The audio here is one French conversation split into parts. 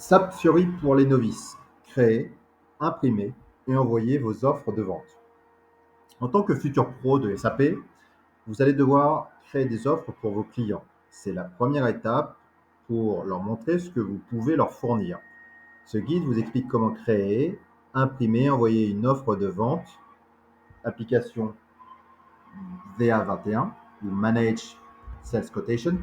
SAP Fiori pour les novices. Créer, imprimer et envoyer vos offres de vente. En tant que futur pro de SAP, vous allez devoir créer des offres pour vos clients. C'est la première étape pour leur montrer ce que vous pouvez leur fournir. Ce guide vous explique comment créer, imprimer, envoyer une offre de vente, application VA21 ou Manage Sales Quotation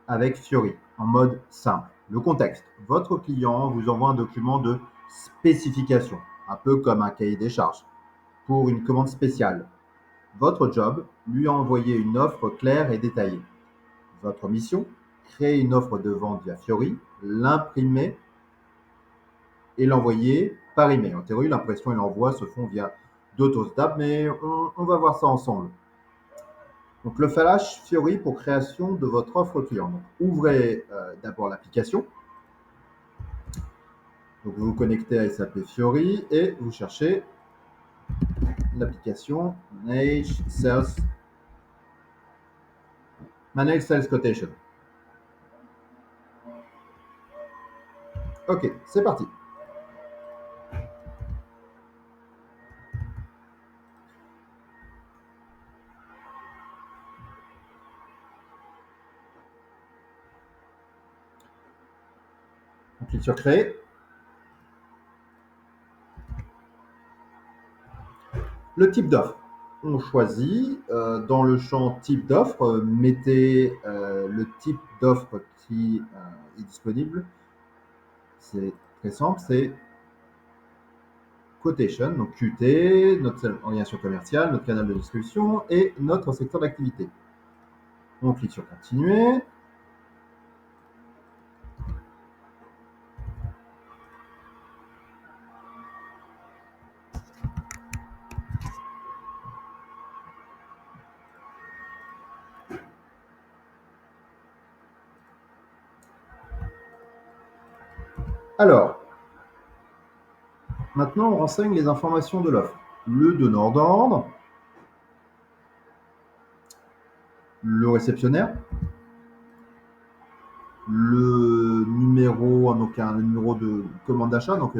avec Fiori en mode simple. Le contexte. Votre client vous envoie un document de spécification, un peu comme un cahier des charges, pour une commande spéciale. Votre job, lui envoyer une offre claire et détaillée. Votre mission, créer une offre de vente via Fiori, l'imprimer et l'envoyer par email. En théorie, l'impression et l'envoi se font via d'AutoStap, mais on va voir ça ensemble. Donc, le flash Fiori pour création de votre offre client. Donc, ouvrez d'abord l'application. Donc, vous vous connectez à SAP Fiori et vous cherchez l'application Manage Sales Quotation. Ok, c'est parti. On clique sur Créer. Le type d'offre. On choisit dans le champ type d'offre, mettez le type d'offre qui est disponible. C'est très simple, c'est Quotation, donc QT, notre organisation commerciale, notre canal de distribution et notre secteur d'activité. On clique sur Continuer. Alors, maintenant, on renseigne les informations de l'offre. Le donneur d'ordre, le réceptionnaire, le numéro, donc un numéro de commande d'achat. Donc,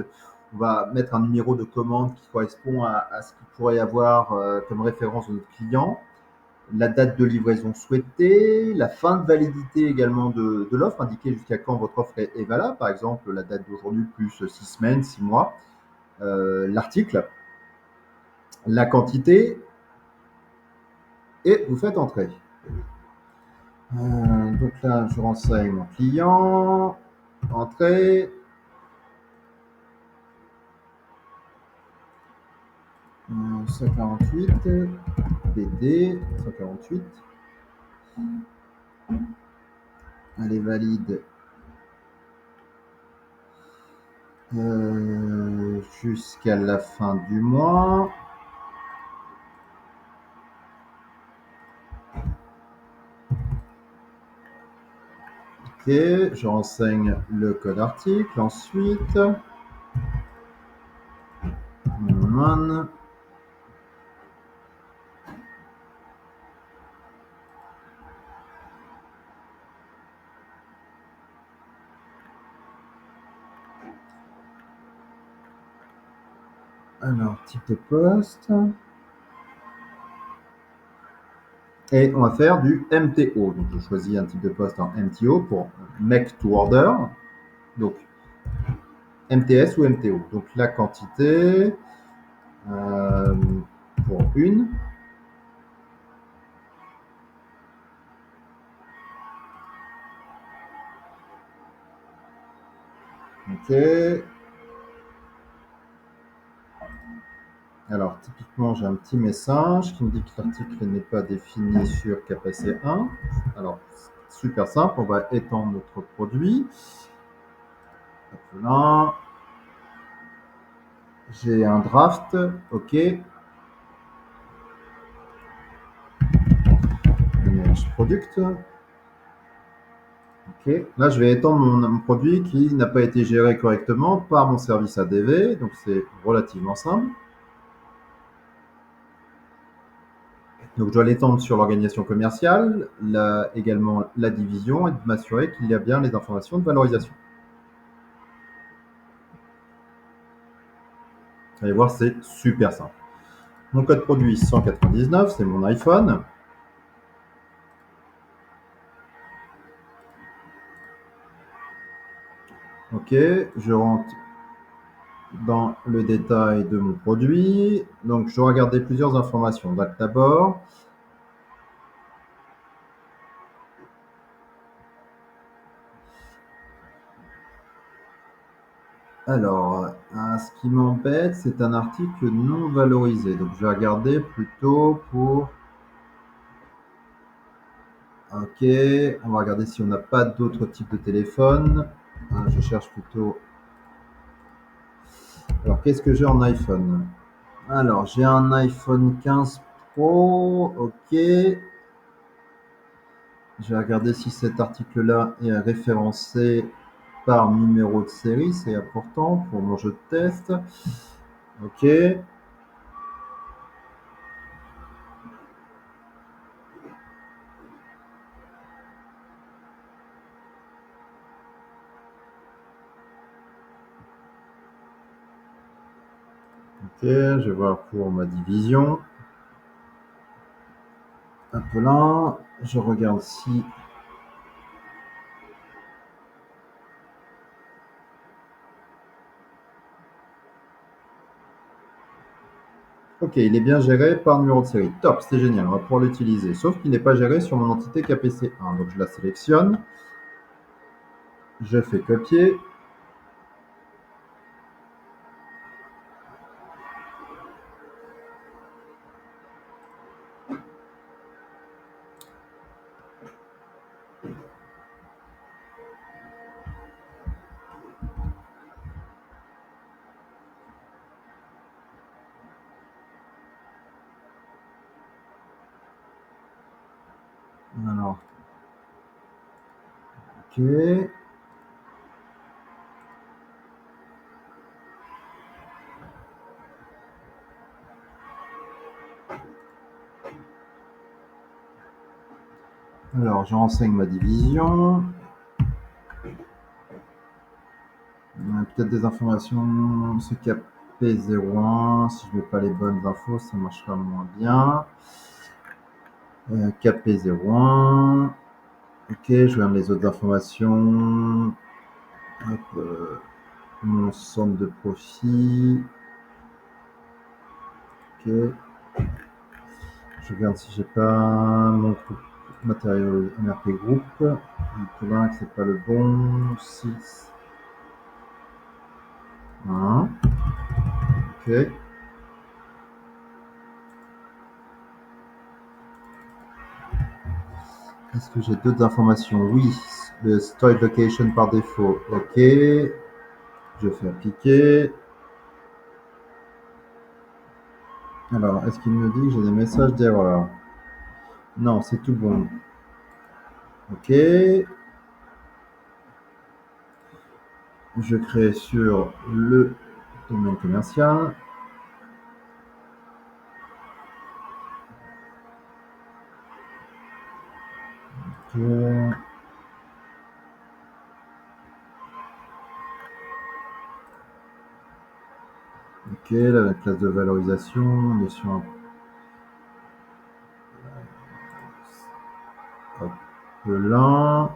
on va mettre un numéro de commande qui correspond à ce qu'il pourrait y avoir comme référence de notre client, la date de livraison souhaitée, la fin de validité également de l'offre, indiquer jusqu'à quand votre offre est valable, par exemple la date d'aujourd'hui plus 6 semaines, 6 mois, l'article, la quantité, et vous faites entrer. Donc là, je renseigne mon client, entrée, 148, PD, 148. Elle est valide jusqu'à la fin du mois. Ok, je renseigne le code article. Ensuite, alors, type de poste. Et on va faire du MTO. Donc, je choisis un type de poste en MTO pour Make to Order. Donc, MTS ou MTO. Donc, la quantité pour une. Ok. Alors, typiquement, j'ai un petit message qui me dit que l'article n'est pas défini sur KPC 1. Alors, super simple, on va étendre notre produit. Hop là. J'ai un draft, ok. Image product. Ok. Là, je vais étendre mon produit qui n'a pas été géré correctement par mon service ADV, donc c'est relativement simple. Donc, je dois l'étendre sur l'organisation commerciale, également la division, et de m'assurer qu'il y a bien les informations de valorisation. Vous allez voir, c'est super simple. Mon code produit 199, c'est mon iPhone. Ok, je rentre dans le détail de mon produit. Donc, je dois regarder plusieurs informations. D'abord, alors, ce qui m'embête, c'est un article non valorisé. Donc, je vais regarder plutôt pour... Ok, on va regarder si on n'a pas d'autres types de téléphone. Je cherche plutôt... Alors, qu'est-ce que j'ai en iPhone? Alors, j'ai un iPhone 15 Pro. Ok. Je vais regarder si cet article-là est référencé par numéro de série. C'est important pour mon jeu de test. Ok. Ok, je vais voir pour ma division. Un peu là. Je regarde si... Ok, il est bien géré par numéro de série. Top, c'est génial, on va pouvoir l'utiliser. Sauf qu'il n'est pas géré sur mon entité KPC1. Donc je la sélectionne. Je fais copier. Alors, ok. Alors, je renseigne ma division. Peut-être des informations, ce KP01, si je ne mets pas les bonnes infos, ça marchera moins bien. KP01. Ok, je regarde les autres informations. Hop, mon centre de profit. Ok. Je regarde si j'ai pas mon matériel MRP Group. Le là, c'est pas le bon. 6. Hein. Ok. Est-ce que j'ai d'autres informations? Oui. Le storage location par défaut. Ok. Je fais appliquer. Alors, est-ce qu'il me dit que j'ai des messages d'erreur? Non, c'est tout bon. Ok. Je crée sur le domaine commercial. Ok. Ok, la classe de valorisation, on est sur un peu là.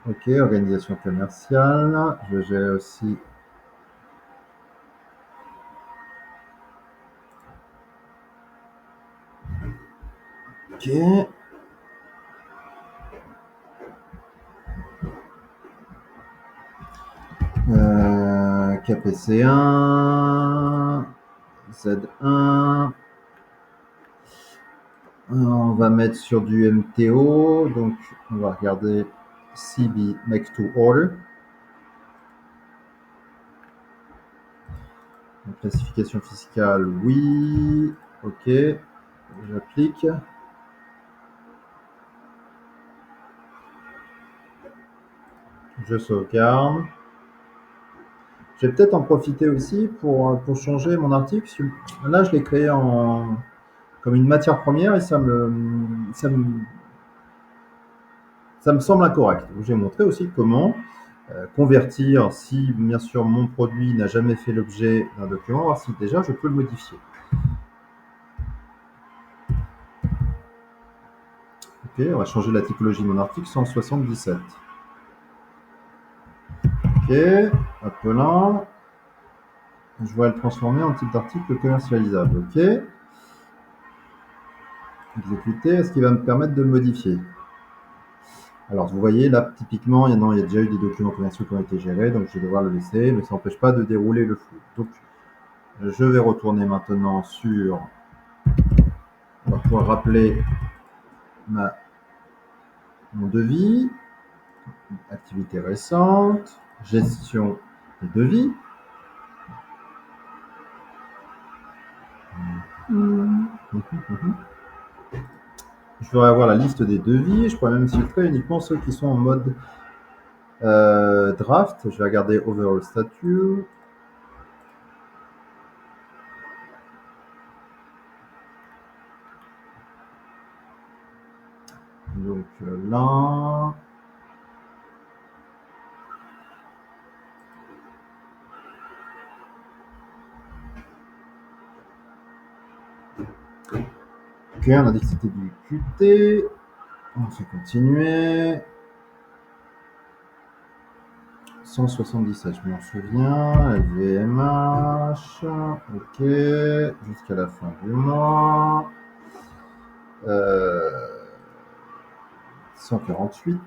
Ok, organisation commerciale. Je gère aussi. Ok. KPC1, Z1. On va mettre sur du MTO. Donc, on va regarder CB Make to Order. La classification fiscale, oui. OK. J'applique. Je sauvegarde. Je vais peut-être en profiter aussi pour changer mon article. Là, je l'ai créé comme une matière première et ça me semble incorrect. Donc, j'ai montré aussi comment convertir, si bien sûr mon produit n'a jamais fait l'objet d'un document, voir si déjà je peux le modifier. Ok, on va changer la typologie de mon article 177. Ok, appelant. Je vais le transformer en type d'article commercialisable. Ok. Exécuter. Est-ce qu'il va me permettre de le modifier? Alors, vous voyez, là, typiquement, il y a déjà eu des documents commerciaux qui ont été gérés, donc je vais devoir le laisser, mais ça n'empêche pas de dérouler le flux. Donc, je vais retourner maintenant sur... On va pouvoir rappeler mon devis, activité récente, gestion des devis. Je vais avoir la liste des devis. Je pourrais même filtrer uniquement ceux qui sont en mode draft. Je vais regarder Overall Statut. Donc là... Ok, on a dit que c'était du QT. On fait continuer. 177, je m'en souviens. LVMH. Ok. Jusqu'à la fin du mois. 148.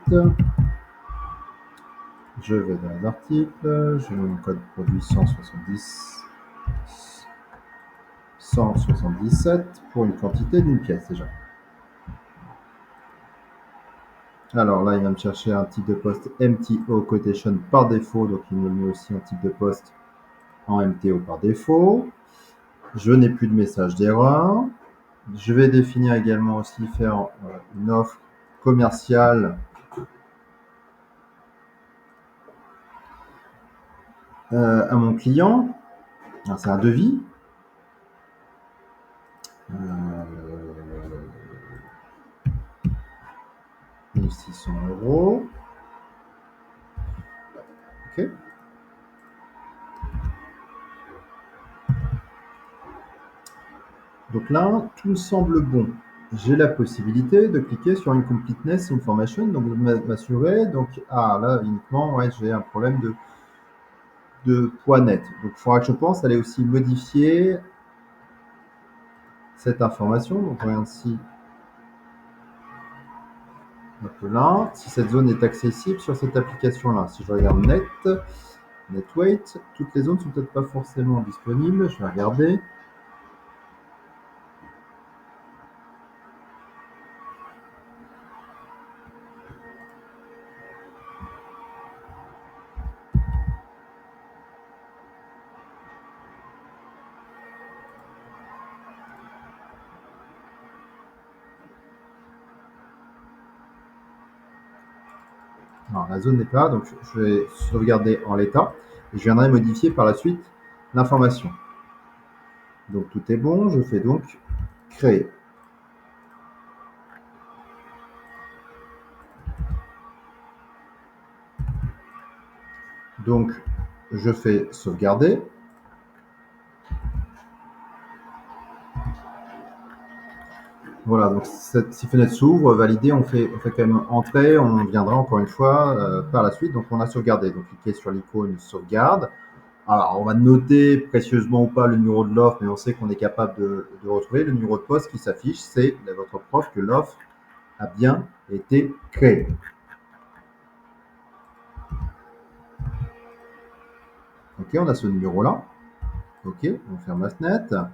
Je vais dans les articles. Je mets mon code produit 177 pour une quantité d'une pièce déjà. Alors là, il va me chercher un type de poste MTO quotation par défaut, donc il me met aussi un type de poste en MTO par défaut. Je n'ai plus de message d'erreur. Je vais définir également aussi faire une offre commerciale à mon client. C'est un devis. 1600 €. Ok. Donc là, tout me semble bon. J'ai la possibilité de cliquer sur une completeness information, donc de m'assurer. Donc, là, uniquement, ouais, j'ai un problème de poids net. Donc, il faudra que je pense aller aussi modifier cette information. Donc, regarde ici, là, si cette zone est accessible sur cette application-là. Si je regarde net weight, toutes les zones sont peut-être pas forcément disponibles. Je vais regarder. Non, la zone n'est pas là, donc je vais sauvegarder en l'état et je viendrai modifier par la suite l'information. Donc tout est bon, je fais donc créer. Donc je fais sauvegarder. Voilà, donc si fenêtre s'ouvre, validé, on fait quand même entrer, on viendra encore une fois par la suite. Donc on a sauvegardé. Donc cliquez sur l'icône sauvegarde. Alors on va noter précieusement ou pas le numéro de l'offre, mais on sait qu'on est capable de retrouver le numéro de poste qui s'affiche. C'est votre preuve que l'offre a bien été créée. Ok, on a ce numéro-là. Ok, on ferme la fenêtre.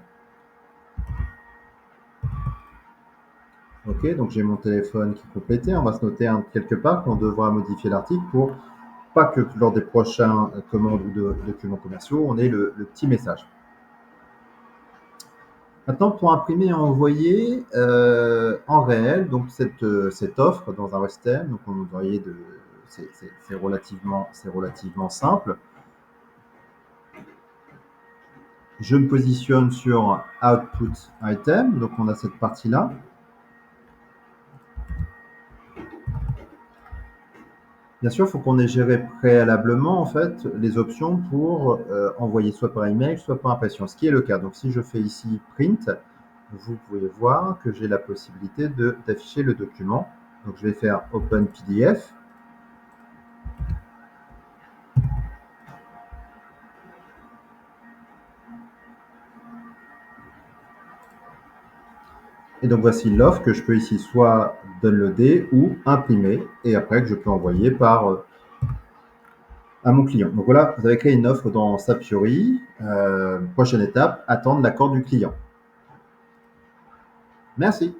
Ok, donc j'ai mon téléphone qui est complété. On va se noter quelque part qu'on devra modifier l'article pour pas que lors des prochains commandes ou de documents commerciaux, on ait le petit message. Maintenant, pour imprimer et envoyer en réel, donc cette offre dans un webstem, donc vous voyez, c'est relativement simple. Je me positionne sur Output Item, donc on a cette partie-là. Bien sûr, il faut qu'on ait géré préalablement en fait les options pour envoyer soit par email, soit par impression, ce qui est le cas. Donc si je fais ici Print, vous pouvez voir que j'ai la possibilité d'afficher le document. Donc je vais faire Open PDF. Et donc voici l'offre que je peux ici soit downloader ou imprimer et après que je peux envoyer à mon client. Donc voilà, vous avez créé une offre dans SAP Fiori. Prochaine étape, attendre l'accord du client. Merci.